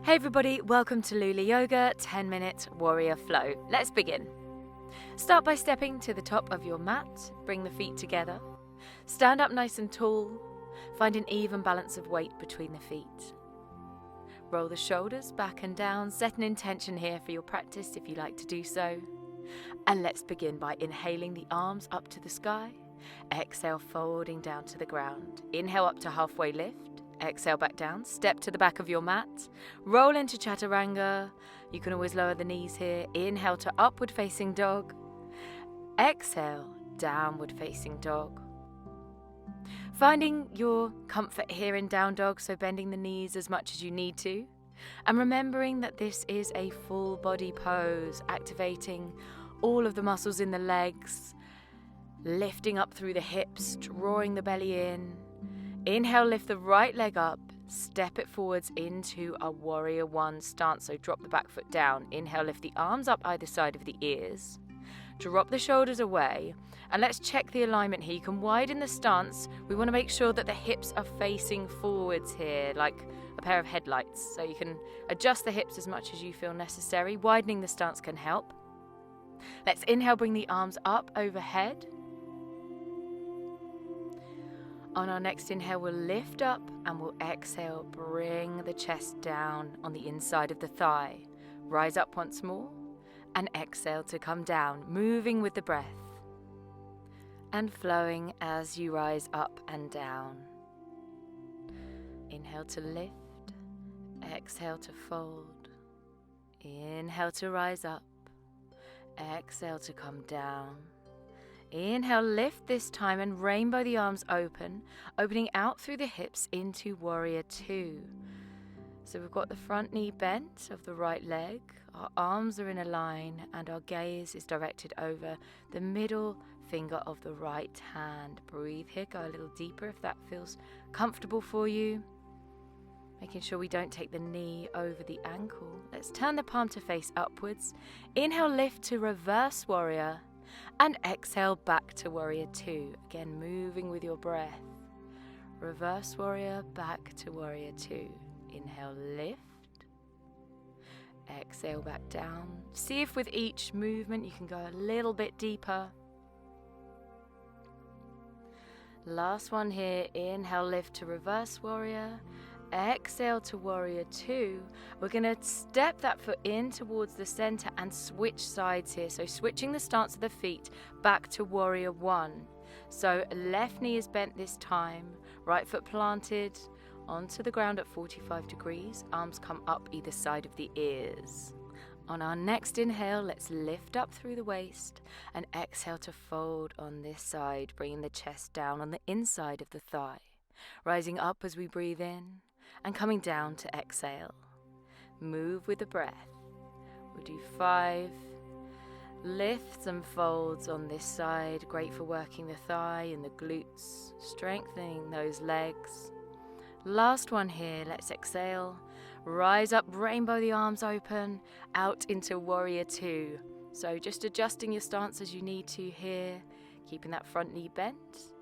Hey everybody, welcome to Lula Yoga 10-minute warrior flow. Let's begin. Start by stepping to the top of your mat, bring the feet together. Stand up nice and tall, find an even balance of weight between the feet. Roll the shoulders back and down, set an intention here for your practice if you like to do so. And let's begin by inhaling the arms up to the sky. Exhale, folding down to the ground. Inhale up to halfway lift. Exhale back down, step to the back of your mat, roll into Chaturanga. You can always lower the knees here. Inhale to upward facing dog. Exhale, downward facing dog. Finding your comfort here in down dog, so bending the knees as much as you need to. And remembering that this is a full body pose, activating all of the muscles in the legs, lifting up through the hips, drawing the belly in. Inhale, lift the right leg up, step it forwards into a warrior one stance, so drop the back foot down. Inhale, lift the arms up either side of the ears, drop the shoulders away, and let's check the alignment here. You can widen the stance. We want to make sure that the hips are facing forwards here, like a pair of headlights, so you can adjust the hips as much as you feel necessary. Widening the stance can help. Let's inhale, bring the arms up overhead. On our next inhale, we'll lift up and we'll exhale, bring the chest down on the inside of the thigh. Rise up once more and exhale to come down, moving with the breath and flowing as you rise up and down. Inhale to lift, exhale to fold. Inhale to rise up, exhale to come down. Inhale, lift this time and rainbow the arms open, opening out through the hips into warrior two. So we've got the front knee bent of the right leg, our arms are in a line, and our gaze is directed over the middle finger of the right hand. Breathe here, go a little deeper if that feels comfortable for you. Making sure we don't take the knee over the ankle. Let's turn the palm to face upwards. Inhale, lift to reverse warrior. And exhale back to warrior two. Again, moving with your breath. Reverse warrior, back to warrior two. Inhale, lift. Exhale back down. See if with each movement you can go a little bit deeper. Last one here. Inhale, lift to reverse warrior. Exhale to warrior two. We're going to step that foot in towards the center and switch sides here. So switching the stance of the feet back to warrior one. So left knee is bent this time, right foot planted onto the ground at 45 degrees. Arms come up either side of the ears. On our next inhale, let's lift up through the waist and exhale to fold on this side, bringing the chest down on the inside of the thigh. Rising up as we breathe in. And coming down to exhale. Move with the breath. We'll do 5 lifts and folds on this side. Great for working the thigh and the glutes, strengthening those legs. Last one here. Let's exhale. Rise up, rainbow the arms open, out into warrior two. So just adjusting your stance as you need to here, keeping that front knee bent.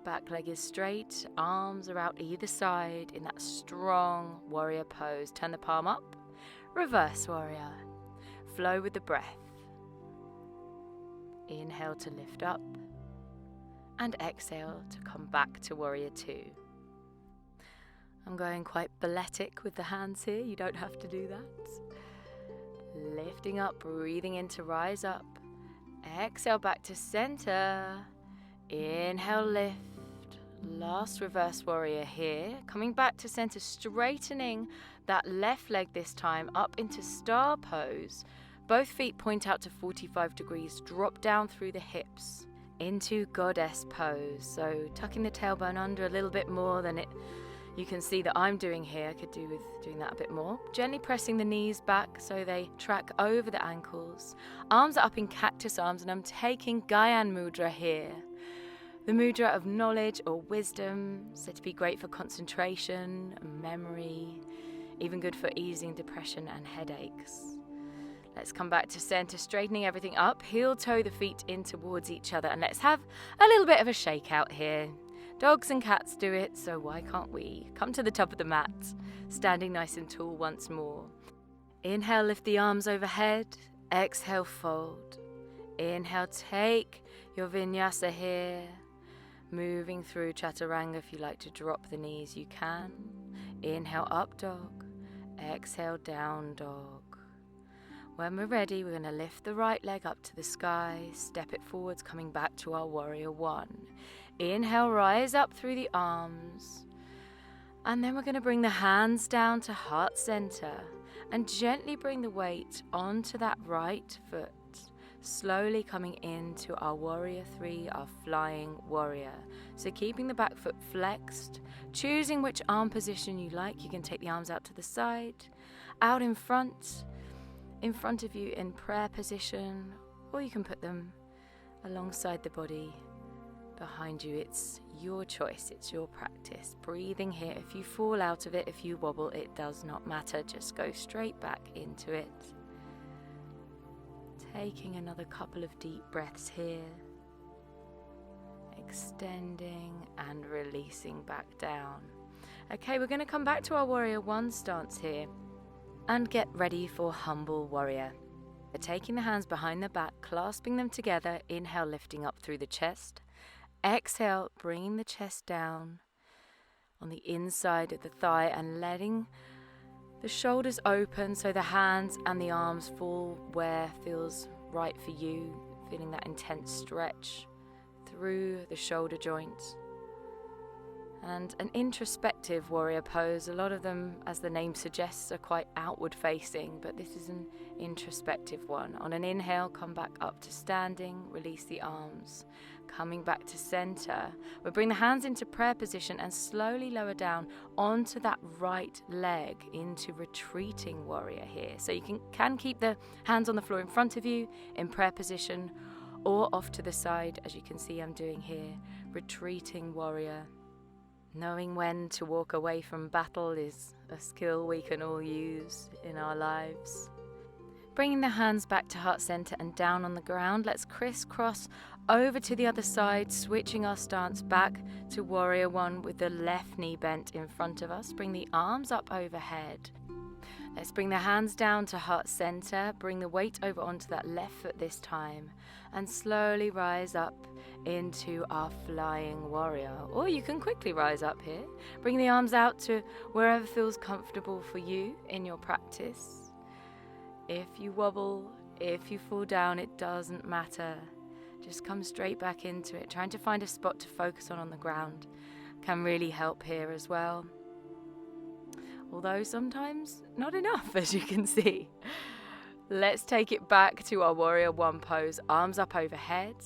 Back leg is straight, arms are out either side in that strong warrior pose. Turn the palm up, reverse warrior. Flow with the breath. Inhale to lift up and exhale to come back to warrior two. I'm going quite balletic with the hands here, you don't have to do that. Lifting up, breathing in to rise up. Exhale back to center. Inhale, lift. Last reverse warrior here. Coming back to center, straightening that left leg this time up into star pose. Both feet point out to 45 degrees. Drop down through the hips into goddess pose. So tucking the tailbone under a little bit more than it you can see that I'm doing here. I could do with doing that a bit more. Gently pressing the knees back so they track over the ankles. Arms are up in cactus arms, and I'm taking Gyan Mudra here. The mudra of knowledge or wisdom, said to be great for concentration and memory, even good for easing depression and headaches. Let's come back to center, straightening everything up. Heel toe the feet in towards each other, and let's have a little bit of a shake out here. Dogs and cats do it, so why can't we? Come to the top of the mat, standing nice and tall once more. Inhale, lift the arms overhead. Exhale, fold. Inhale, take your vinyasa here. Moving through chaturanga. If you like to drop the knees, you can. Inhale, up dog. Exhale, down dog. When we're ready, we're going to lift the right leg up to the sky, step it forwards, coming back to our warrior one. Inhale, rise up through the arms. And then we're going to bring the hands down to heart center and gently bring the weight onto that right foot, slowly coming into our warrior three, our flying warrior. So keeping the back foot flexed, choosing which arm position you like. You can take the arms out to the side, out in front of you in prayer position, or you can put them alongside the body behind you. It's your choice, it's your practice. Breathing here. If you fall out of it, if you wobble, it does not matter. Just go straight back into it. Taking another couple of deep breaths here. Extending and releasing back down. Okay, we're going to come back to our warrior one stance here and get ready for humble warrior. We're taking the hands behind the back, clasping them together. Inhale, lifting up through the chest. Exhale, bringing the chest down on the inside of the thigh and letting the shoulders open so the hands and the arms fall where feels right for you, feeling that intense stretch through the shoulder joints. And an introspective warrior pose. A lot of them, as the name suggests, are quite outward facing, but this is an introspective one. On an inhale, come back up to standing, release the arms. Coming back to center, we'll bring the hands into prayer position and slowly lower down onto that right leg into retreating warrior here. So you can keep the hands on the floor in front of you in prayer position or off to the side, as you can see I'm doing here, retreating warrior. Knowing when to walk away from battle is a skill we can all use in our lives. Bringing the hands back to heart center and down on the ground, let's crisscross over to the other side, switching our stance back to warrior one with the left knee bent in front of us. Bring the arms up overhead. Let's bring the hands down to heart center, bring the weight over onto that left foot this time, and slowly rise up into our flying warrior. Or you can quickly rise up here. Bring the arms out to wherever feels comfortable for you in your practice. If you wobble, if you fall down, it doesn't matter. Just come straight back into it. Trying to find a spot to focus on the ground can really help here as well. Although sometimes not enough, as you can see. Let's take it back to our warrior one pose. Arms up overhead.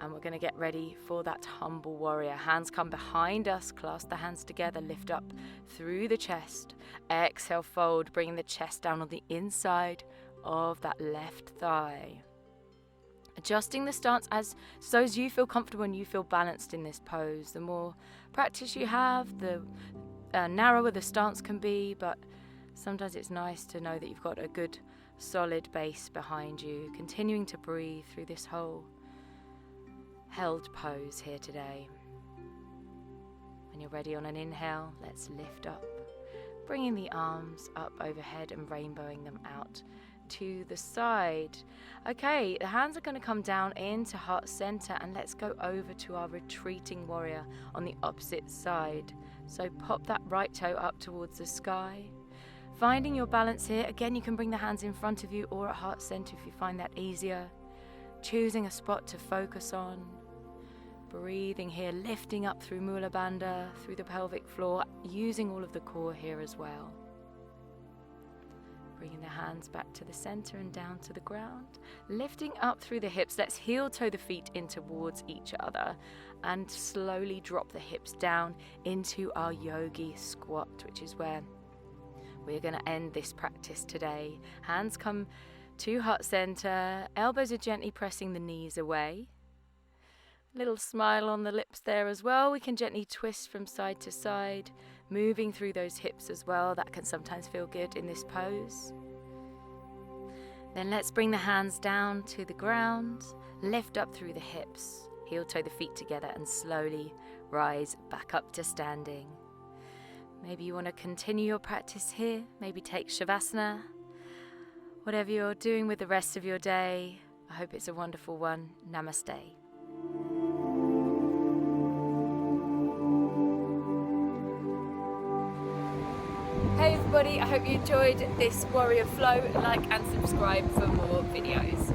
And we're going to get ready for that humble warrior. Hands come behind us, clasp the hands together, lift up through the chest. Exhale, fold, bringing the chest down on the inside of that left thigh. Adjusting the stance as you feel comfortable and you feel balanced in this pose. The more practice you have, the narrower the stance can be, but sometimes it's nice to know that you've got a good solid base behind you. Continuing to breathe through this whole held pose here today. When you're ready on an inhale, let's lift up, bringing the arms up overhead and rainbowing them out to the side. Okay, the hands are going to come down into heart center, and let's go over to our retreating warrior on the opposite side. So pop that right toe up towards the sky. Finding your balance here. Again, you can bring the hands in front of you or at heart center if you find that easier. Choosing a spot to focus on. Breathing here, lifting up through Mula Bandha, through the pelvic floor, using all of the core here as well. Bringing the hands back to the center and down to the ground. Lifting up through the hips. Let's heel toe the feet in towards each other and slowly drop the hips down into our yogi squat, which is where we're going to end this practice today. Hands come to heart center. Elbows are gently pressing the knees away. Little smile on the lips there as well. We can gently twist from side to side, moving through those hips as well. That can sometimes feel good in this pose. Then let's bring the hands down to the ground, lift up through the hips, heel toe the feet together and slowly rise back up to standing. Maybe you want to continue your practice here, maybe take Shavasana. Whatever you're doing with the rest of your day, I hope it's a wonderful one. Namaste. Hey everybody, I hope you enjoyed this warrior flow. Like and subscribe for more videos.